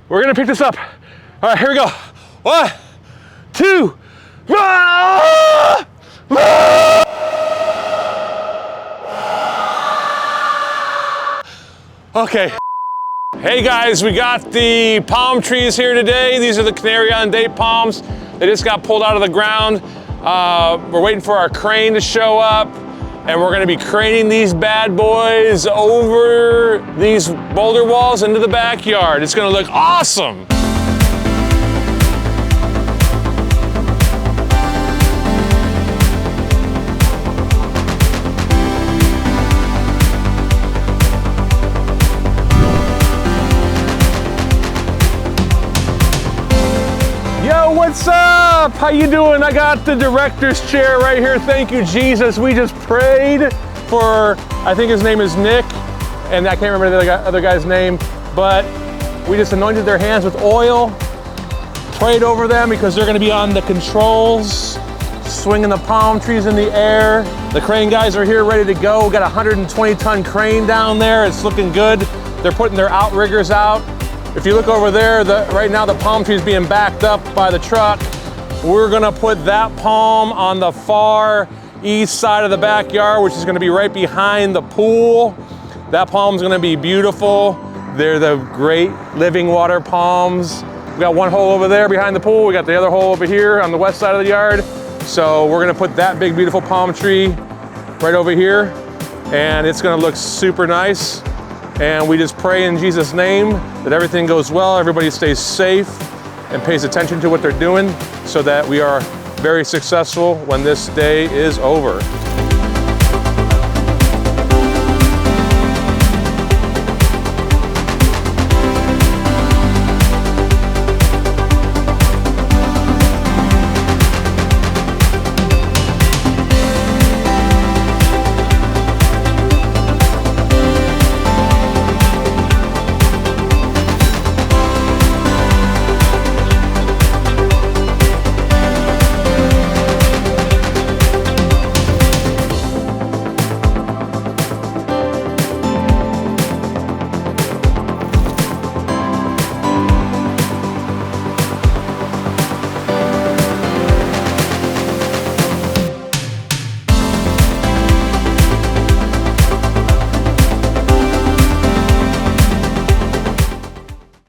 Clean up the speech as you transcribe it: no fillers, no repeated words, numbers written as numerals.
We're gonna pick this up. All right, here we go. 1, 2, ah! Ah! Okay. Hey guys, we got the palm trees here today. These are the Canary Island date palms. They just got pulled out of the ground. We're waiting for our crane to show up, and we're gonna be craning these bad boys over these boulder walls into the backyard. It's gonna look awesome. Yo, what's up? How you doing? I got the director's chair right here. Thank you, Jesus. We just prayed for, I think his name is Nick, and I can't remember the other guy's name, but we just anointed their hands with oil, prayed over them because they're gonna be on the controls, swinging the palm trees in the air. The crane guys are here ready to go. We got a 120-ton crane down there. It's looking good. They're putting their outriggers out. If you look over there, right now the palm tree is being backed up by the truck. We're gonna put that palm on the far east side of the backyard, which is gonna be right behind the pool. That palm's gonna be beautiful. They're the great living water palms. We got one hole over there behind the pool. We got the other hole over here on the west side of the yard. So we're gonna put that big, beautiful palm tree right over here, and it's gonna look super nice. And we just pray in Jesus' name that everything goes well, everybody stays safe and pays attention to what they're doing so that we are very successful when this day is over.